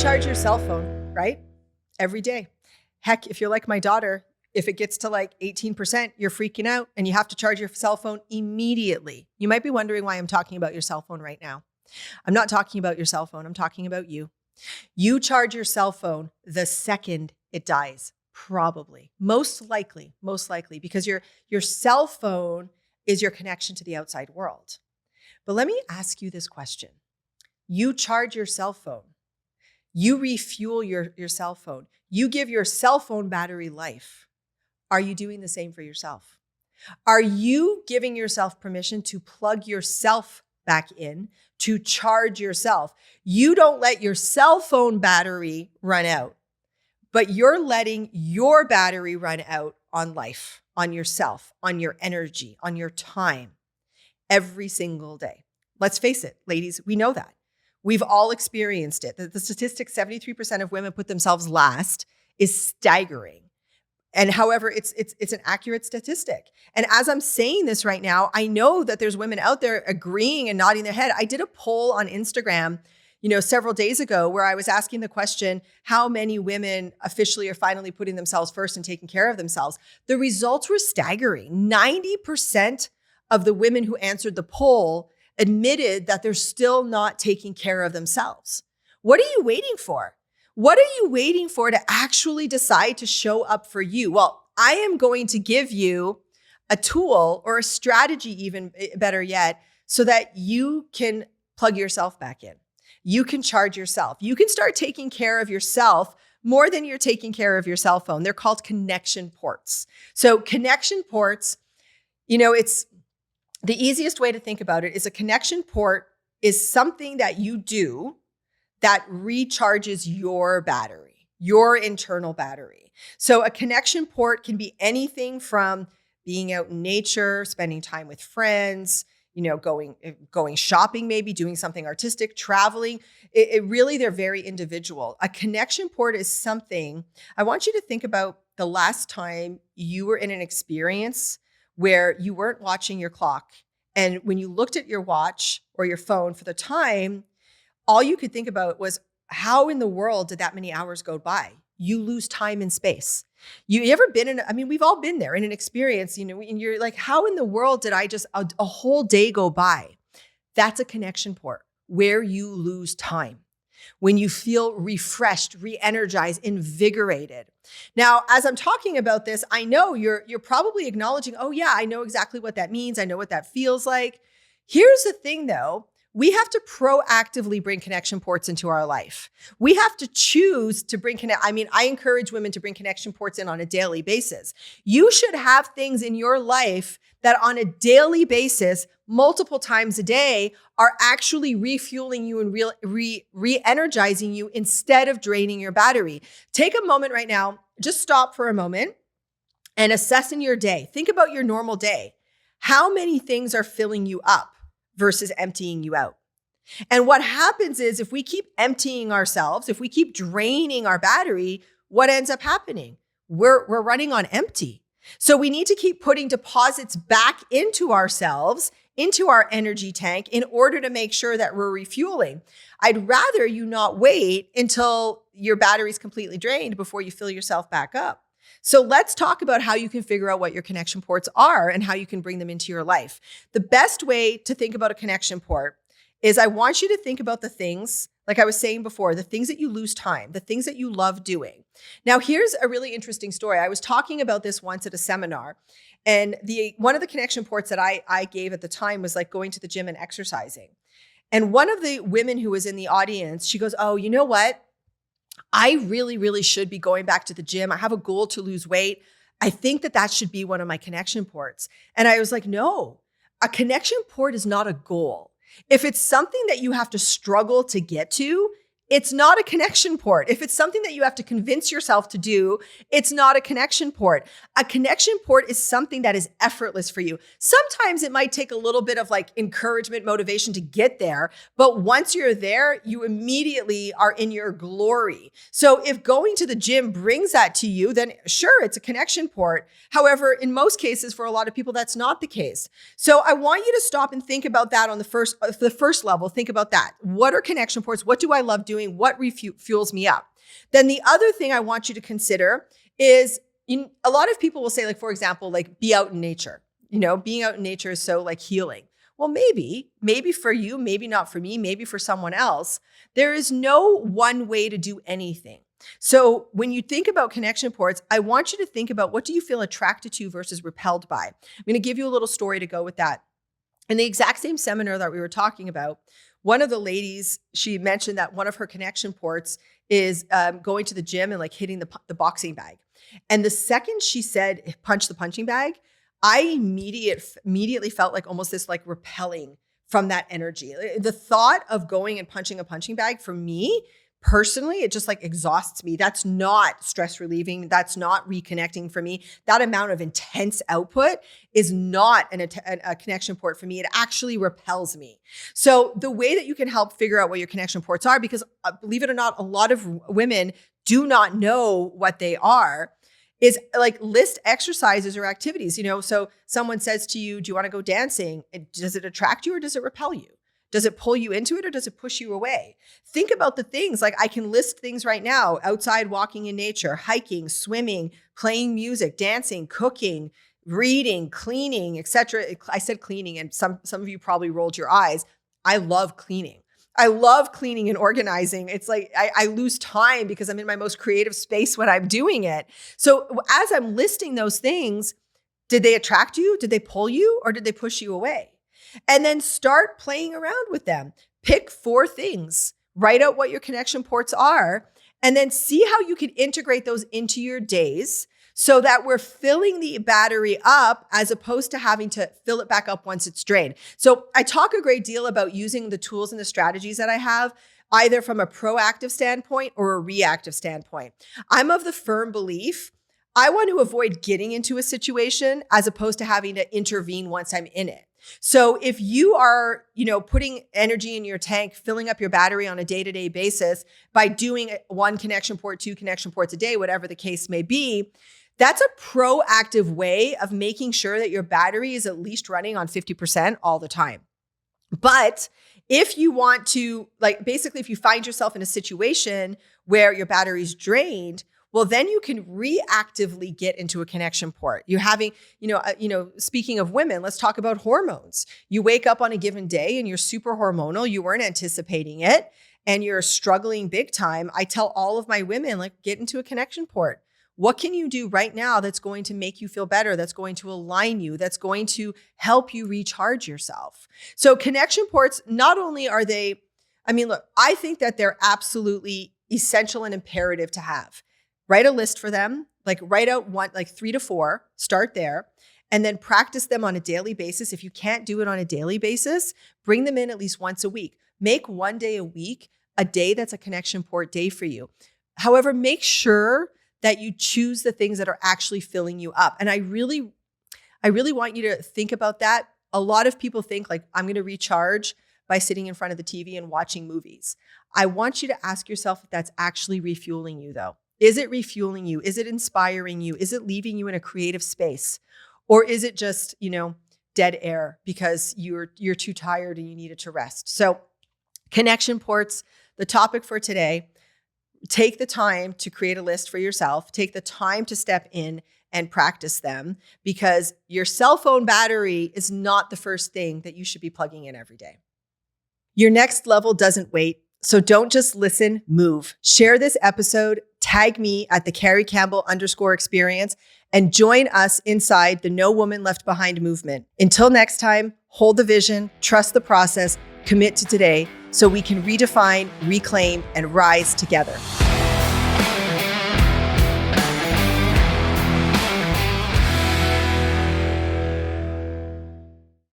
charge your cell phone, right? Every day. Heck, if you're like my daughter, if it gets to like 18%, you're freaking out and you have to charge your cell phone immediately. You might be wondering why I'm talking about your cell phone right now. I'm not talking about your cell phone. I'm talking about you. You charge your cell phone the second it dies, probably, most likely, because your cell phone is your connection to the outside world. But let me ask you this question. You charge your cell phone. You refuel your cell phone. You give your cell phone battery life. Are you doing the same for yourself? Are you giving yourself permission to plug yourself back in, to charge yourself? You don't let your cell phone battery run out, but you're letting your battery run out on life, on yourself, on your energy, on your time every single day. Let's face it, ladies, we know that. We've all experienced it. The statistic 73% of women put themselves last is staggering. And however, it's an accurate statistic. And as I'm saying this right now, I know that there's women out there agreeing and nodding their head. I did a poll on Instagram, several days ago where I was asking the question, how many women officially are finally putting themselves first and taking care of themselves? The results were staggering. 90% of the women who answered the poll admitted that they're still not taking care of themselves. What are you waiting for? What are you waiting for to actually decide to show up for you? Well, I am going to give you a tool or a strategy, even better yet, so that you can plug yourself back in. You can charge yourself. You can start taking care of yourself more than you're taking care of your cell phone. They're called connection ports. So connection ports, it's the easiest way to think about it is a connection port is something that you do that recharges your battery, your internal battery. So a connection port can be anything from being out in nature, spending time with friends, going shopping, maybe doing something artistic, traveling. It really, they're very individual. A connection port is something, I want you to think about the last time you were in an experience where you weren't watching your clock. And when you looked at your watch or your phone for the time, all you could think about was how in the world did that many hours go by? You lose time and space. You ever been we've all been there in an experience, and you're like, how in the world did I just a whole day go by? That's a connection port where you lose time. When you feel refreshed, re-energized, invigorated. Now, as I'm talking about this, I know you're probably acknowledging, oh yeah, I know exactly what that means. I know what that feels like. Here's the thing though, we have to proactively bring connection ports into our life. We have to choose to bring I encourage women to bring connection ports in on a daily basis. You should have things in your life that on a daily basis, multiple times a day, are actually refueling you and re-energizing you instead of draining your battery. Take a moment right now, just stop for a moment and assess in your day. Think about your normal day. How many things are filling you up versus emptying you out? And what happens is if we keep emptying ourselves, if we keep draining our battery, what ends up happening? We're running on empty. So we need to keep putting deposits back into ourselves, into our energy tank in order to make sure that we're refueling. I'd rather you not wait until your battery's completely drained before you fill yourself back up. So let's talk about how you can figure out what your connection ports are and how you can bring them into your life. The best way to think about a connection port is I want you to think about the things, like I was saying before, the things that you lose time, the things that you love doing. Now, here's a really interesting story. I was talking about this once at a seminar, and one of the connection ports that I gave at the time was like going to the gym and exercising. And one of the women who was in the audience, she goes, oh, you know what? I really, really should be going back to the gym. I have a goal to lose weight. I think that should be one of my connection ports. And I was like, no, a connection port is not a goal. If it's something that you have to struggle to get to, it's not a connection port. If it's something that you have to convince yourself to do, it's not a connection port. A connection port is something that is effortless for you. Sometimes it might take a little bit of like encouragement, motivation to get there, but once you're there, you immediately are in your glory. So if going to the gym brings that to you, then sure, it's a connection port. However, in most cases, for a lot of people, that's not the case. So I want you to stop and think about that on the first level. Think about that. What are connection ports? What do I love doing? doing? What refuels me up? Then the other thing I want you to consider is a lot of people will say, like, for example, like be out in nature. Being out in nature is so like healing. Well, maybe for you, maybe not for me, maybe for someone else. There is no one way to do anything. So when you think about connection ports, I want you to think about, what do you feel attracted to versus repelled by? I'm going to give you a little story to go with that. In the exact same seminar that we were talking about, one of the ladies, she mentioned that one of her connection ports is going to the gym and like hitting the boxing bag. And the second she said, punch the punching bag, I immediately felt like almost this like repelling from that energy. The thought of going and punching a punching bag, for me personally, it just like exhausts me. That's not stress relieving. That's not reconnecting for me. That amount of intense output is not a connection port for me. It actually repels me. So the way that you can help figure out what your connection ports are, because believe it or not, a lot of women do not know what they are, is like list exercises or activities. So someone says to you, do you want to go dancing? Does it attract you or does it repel you? Does it pull you into it or does it push you away? Think about the things. Like, I can list things right now: outside walking in nature, hiking, swimming, playing music, dancing, cooking, reading, cleaning, etc. I said cleaning, and some of you probably rolled your eyes. I love cleaning. I love cleaning and organizing. It's like I lose time because I'm in my most creative space when I'm doing it. So as I'm listing those things, did they attract you? Did they pull you? Or did they push you away? And then start playing around with them. Pick 4 things, write out what your connection ports are, and then see how you can integrate those into your days so that we're filling the battery up as opposed to having to fill it back up once it's drained. So I talk a great deal about using the tools and the strategies that I have, either from a proactive standpoint or a reactive standpoint. I'm of the firm belief I want to avoid getting into a situation as opposed to having to intervene once I'm in it. So if you are, putting energy in your tank, filling up your battery on a day-to-day basis by doing 1 connection port, 2 connection ports a day, whatever the case may be, that's a proactive way of making sure that your battery is at least running on 50% all the time. But if you want to, basically, if you find yourself in a situation where your battery's drained, well, then you can reactively get into a connection port. You're having, speaking of women, let's talk about hormones. You wake up on a given day and you're super hormonal. You weren't anticipating it and you're struggling big time. I tell all of my women, get into a connection port. What can you do right now that's going to make you feel better, that's going to align you, that's going to help you recharge yourself? So connection ports, not only are they, I think that they're absolutely essential and imperative to have. Write a list for them, write out 3 to 4, start there, and then practice them on a daily basis. If you can't do it on a daily basis, bring them in at least once a week. Make one day a week a day that's a connection port day for you. However, make sure that you choose the things that are actually filling you up. And I really want you to think about that. A lot of people think I'm going to recharge by sitting in front of the TV and watching movies. I want you to ask yourself if that's actually refueling you though. Is it refueling you? Is it inspiring you? Is it leaving you in a creative space? Or is it just, dead air because you're too tired and you needed to rest? So connection ports, the topic for today. Take the time to create a list for yourself. Take the time to step in and practice them, because your cell phone battery is not the first thing that you should be plugging in every day. Your next level doesn't wait. So don't just listen, move. Share this episode, tag me at the Carrie Campbell _experience, and join us inside the No Woman Left Behind movement. Until next time, hold the vision, trust the process, commit to today so we can redefine, reclaim, and rise together.